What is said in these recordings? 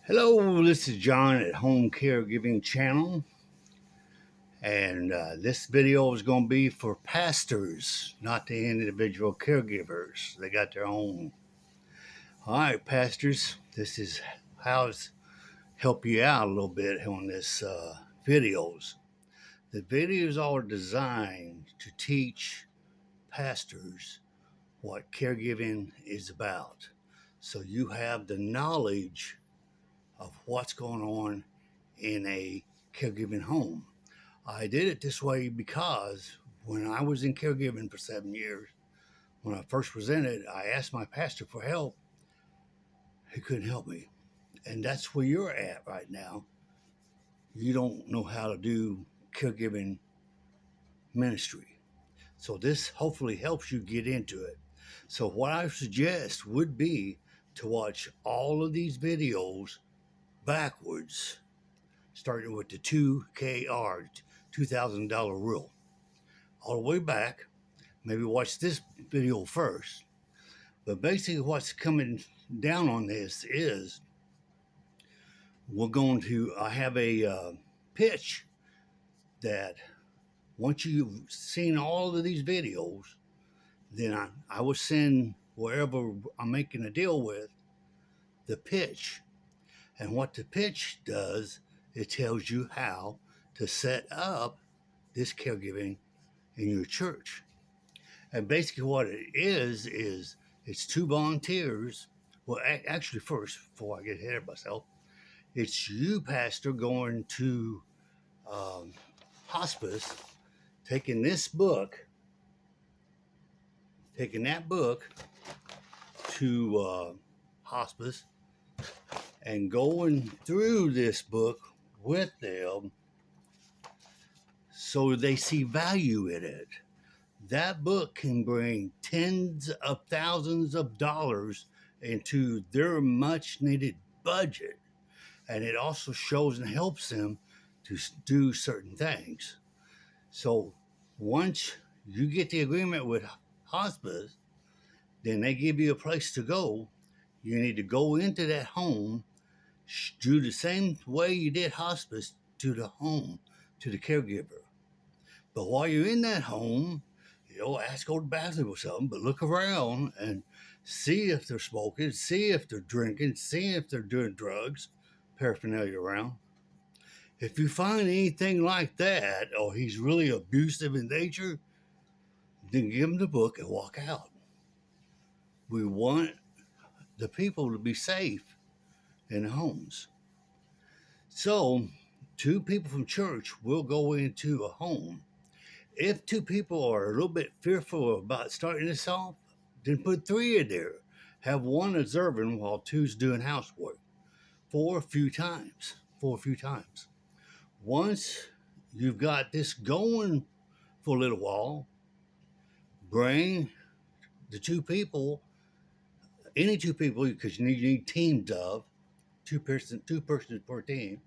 Hello, this is John at Home Caregiving Channel, and this video is going to be for pastors, not the individual caregivers. They got their own. All right, pastors, this is how to help you out a little bit on this videos. The videos are designed to teach pastors what caregiving is about, so you have the knowledge of what's going on in a caregiving home. I did it this way because when I was in caregiving for 7 years, when I first was in it, I asked my pastor for help. He couldn't help me. And that's where you're at right now. You don't know how to do caregiving ministry. So this hopefully helps you get into it. So what I suggest would be to watch all of these videos backwards, starting with the 2KR, $2,000 rule, all the way back. Maybe watch this video first. But basically, what's coming down on this is I have a pitch that once you've seen all of these videos, then I will send wherever I'm making a deal with the pitch. And what the pitch does, it tells you how to set up this caregiving in your church. And basically what it is it's two volunteers. Well, actually, first, before I get ahead of myself, it's you, pastor, going to hospice, taking that book to hospice and going through this book with them so they see value in it. That book can bring tens of thousands of dollars into their much needed budget. And it also shows and helps them to do certain things. So once you get the agreement with hospice, then they give you a place to go. You need to go into that home, do the same way you did hospice to the home, to the caregiver. But while you're in that home, ask go to the bathroom or something, but look around and see if they're smoking, see if they're drinking, see if they're doing drugs, paraphernalia around. If you find anything like that, or he's really abusive in nature, then give him the book and walk out. We want the people to be safe in the homes. So, two people from church will go into a home. If two people are a little bit fearful about starting this off, then put three in there. Have one observing while two's doing housework for a few times. Once you've got this going for a little while, bring the two people, any two people, because you need teams of two persons per team.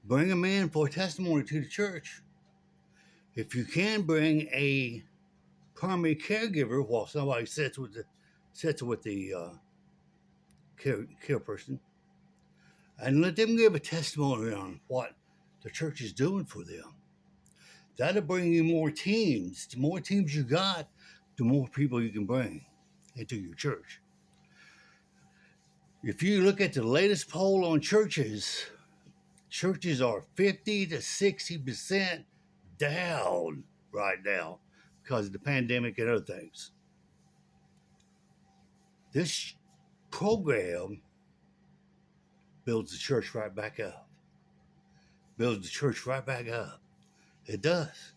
Bring them in for a testimony to the church. If you can, bring a primary caregiver while somebody sits with the care person, and let them give a testimony on what the church is doing for them. That'll bring you more teams. The more teams you got, the more people you can bring into your church. If you look at the latest poll on churches are 50 to 60% down right now because of the pandemic and other things. This program builds the church right back up. It does.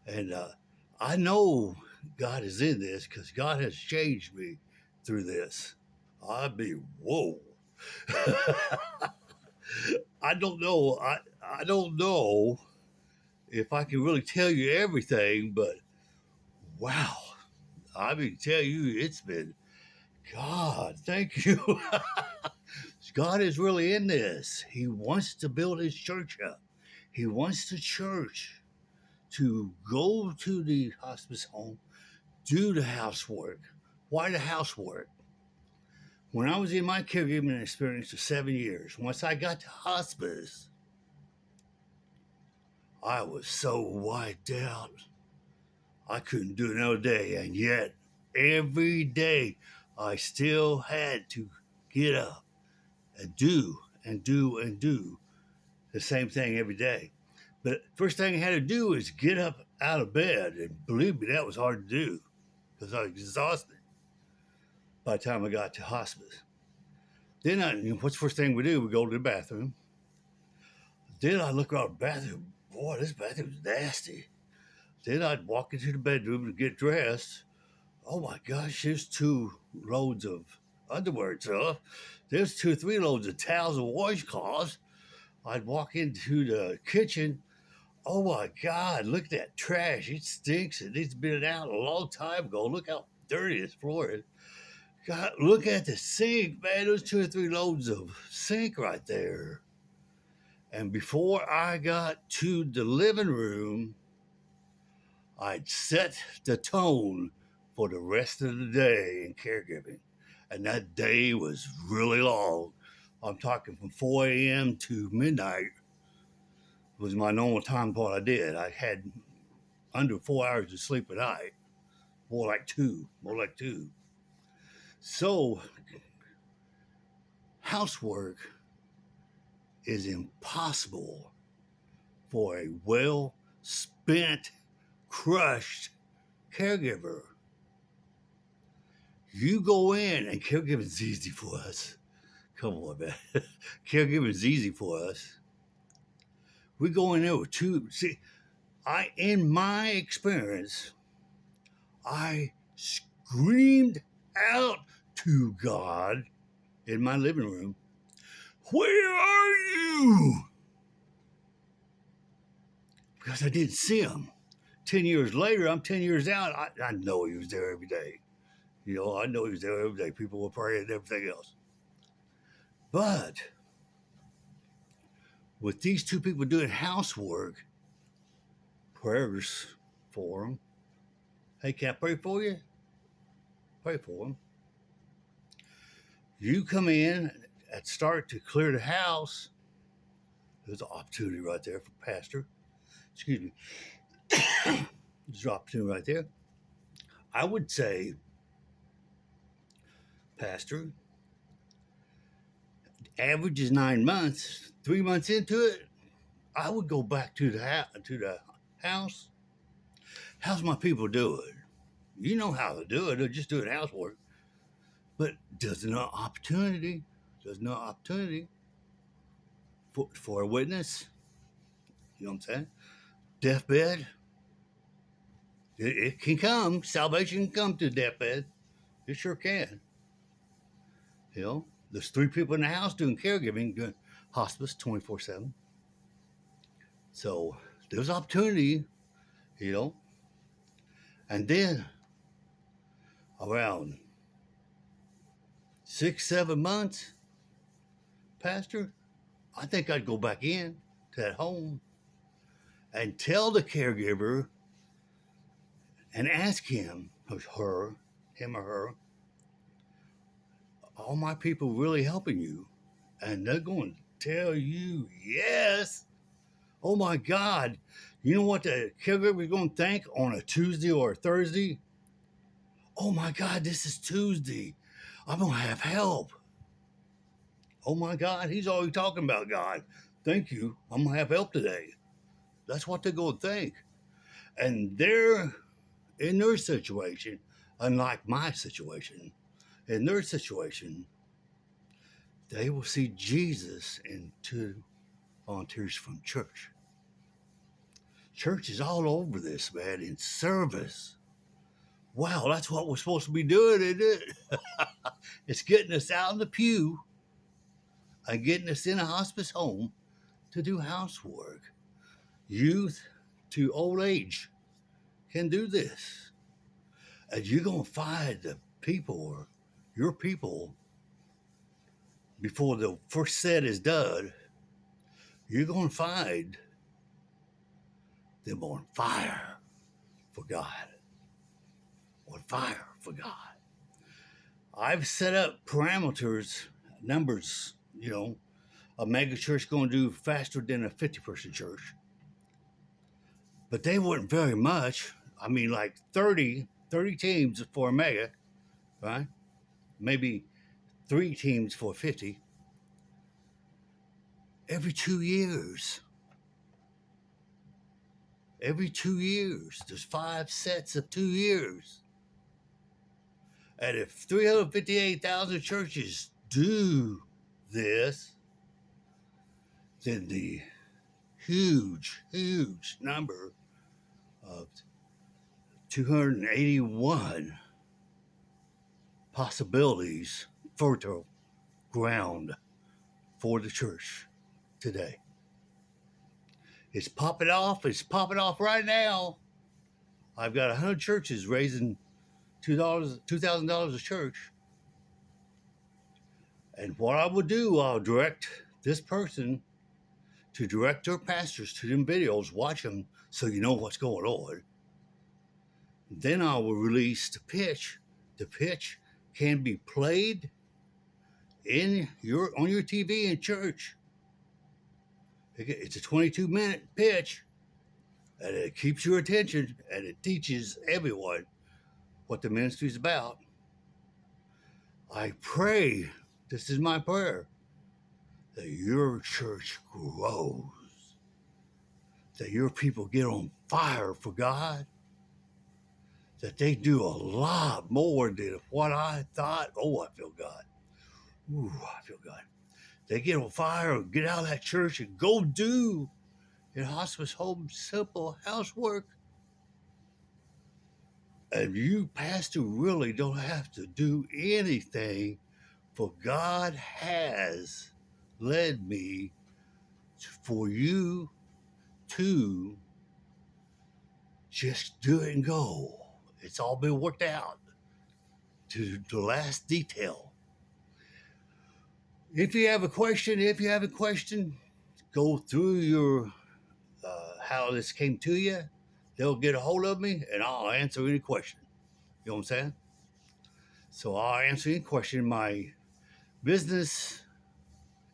And I know God is in this because God has changed me through this. I'd be, whoa. I don't know. I don't know if I can really tell you everything, but wow. I mean, tell you, it's been, God, thank you. God is really in this. He wants to build his church up. He wants the church to go to the hospice home, do the housework. Why the housework? When I was in my caregiving experience for 7 years, once I got to hospice, I was so wiped out. I couldn't do another day. And yet, every day, I still had to get up and do and do and do the same thing every day. But first thing I had to do is get up out of bed. And believe me, that was hard to do because I was exhausted by the time I got to hospice. Then what's the first thing we do? We go to the bathroom. Then I look around the bathroom. Boy, this bathroom's nasty. Then I'd walk into the bedroom to get dressed. Oh my gosh, there's 2 loads of underwear and stuff. There's 2 or 3 loads of towels and washcloths. I'd walk into the kitchen. Oh my God, look at that trash. It stinks. It needs to be out a long time ago. Look how dirty this floor is. God, look at the sink, man. There's 2 or 3 loads of sink right there. And before I got to the living room, I'd set the tone for the rest of the day in caregiving. And that day was really long. I'm talking from 4 a.m. to midnight was my normal time for what I did. I had under 4 hours of sleep a night, more like two. So housework is impossible for a well-spent, crushed caregiver. You go in, and caregiving is easy for us. Come on, man. Caregiving is easy for us. We go in there with 2. See, in my experience, I screamed out to God in my living room, "Where are you?" Because I didn't see him. 10 years later, I'm 10 years out. I know he was there every day. I know he was there every day. People were praying and everything else. But with these 2 people doing housework, prayers for them. Hey, can I pray for you? Pray for them. You come in and start to clear the house. There's an opportunity right there for pastor. Excuse me. There's an opportunity right there. I would say, pastor, average is 9 months. 3 months into it, I would go back to the house. How's my people doing? You know how to do it. They're just doing housework. But there's no opportunity. For a witness. You know what I'm saying? Deathbed. It can come. Salvation can come to deathbed. It sure can. There's 3 people in the house doing caregiving, doing hospice 24/7. So there's opportunity, And then around 6, 7 months, pastor, I think I'd go back in to that home and tell the caregiver and ask him or her, all my people really helping you? And they're going to tell you yes. Oh my God. You know what the caregiver is going to think on a Tuesday or a Thursday? Oh my God, this is Tuesday. I'm going to have help. Oh my God, he's always talking about God. Thank you. I'm going to have help today. That's what they're going to think. And they're in their situation, unlike my situation, in their situation, they will see Jesus in 2 volunteers from church. Church is all over this, man, in service. Wow, that's what we're supposed to be doing, isn't it? It's getting us out of the pew and getting us in a hospice home to do housework. Youth to old age can do this. And you're going to find the people, your people, before the first set is done, you're going to find them on fire for God. On fire for God. I've set up parameters, numbers, a mega church going to do faster than a 50-person church. But they weren't very much. I mean, like 30 teams for a mega, right? Maybe 3 teams for 50 every 2 years. Every 2 years. There's 5 sets of 2 years. And if 358,000 churches do this, then the huge number of 281 possibilities, fertile ground for the church today. It's popping off. It's popping off right now. I've got 100 churches raising $2,000 a church. And what I will do, I'll direct this person to direct their pastors to them videos, watch them so you know what's going on. Then I will release the pitch. The pitch can be played on your TV in church. It's a 22-minute pitch, and it keeps your attention, and it teaches everyone what the ministry is about. I pray, this is my prayer, that your church grows, that your people get on fire for God, that they do a lot more than what I thought. Oh, I feel God. Ooh, I feel God. They get on fire, get out of that church and go do in hospice home simple housework. And you, pastor, really don't have to do anything, for God has led me for you to just do it and go. It's all been worked out to the last detail. If you have a question, go through your how this came to you. They'll get a hold of me, and I'll answer any question. You know what I'm saying? So I'll answer any question. My business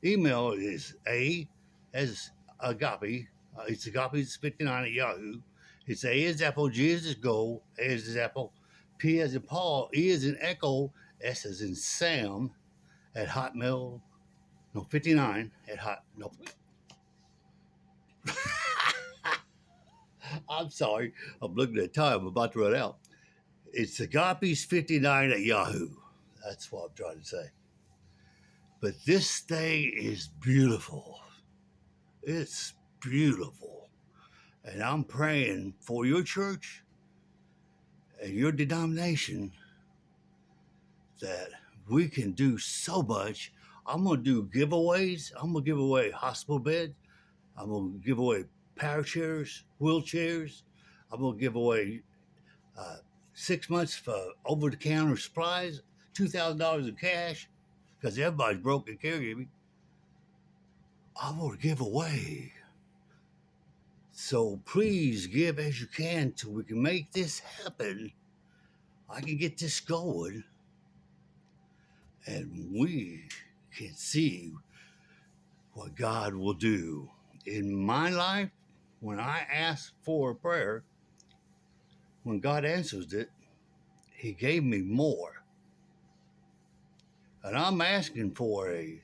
email is A as Agape. It's Agape59 at Yahoo. It's A as Apple, G as Go, A as Apple, P as in Paul, E as in Echo, S as in Sam at Hotmail. No, 59 at Hot. No. I'm sorry. I'm looking at time. I'm about to run out. It's Agapes59 at Yahoo. That's what I'm trying to say. But this thing is beautiful. It's beautiful. And I'm praying for your church and your denomination that we can do so much. I'm going to do giveaways. I'm going to give away hospital beds. I'm going to give away power chairs, wheelchairs. I'm going to give away 6 months for over-the-counter supplies, $2,000 in cash, because everybody's broke in caregiving. I'm going to give away. So please give as you can till we can make this happen. I can get this going. And we can see what God will do. In my life, when I ask for a prayer, when God answers it, He gave me more. And I'm asking for the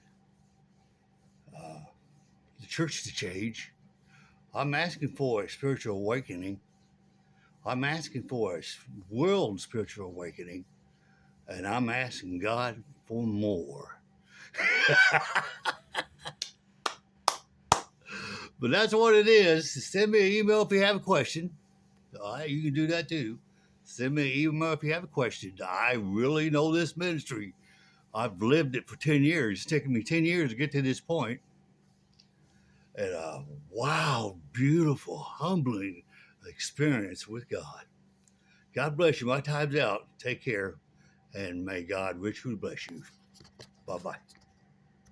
church to change. I'm asking for a spiritual awakening. I'm asking for a world spiritual awakening. And I'm asking God for more. But that's what it is. Send me an email if you have a question. All right, you can do that too. Send me an email if you have a question. I really know this ministry. I've lived it for 10 years. It's taken me 10 years to get to this point. And wow, beautiful, humbling experience with God. God bless you. My time's out. Take care. And may God richly bless you. Bye-bye.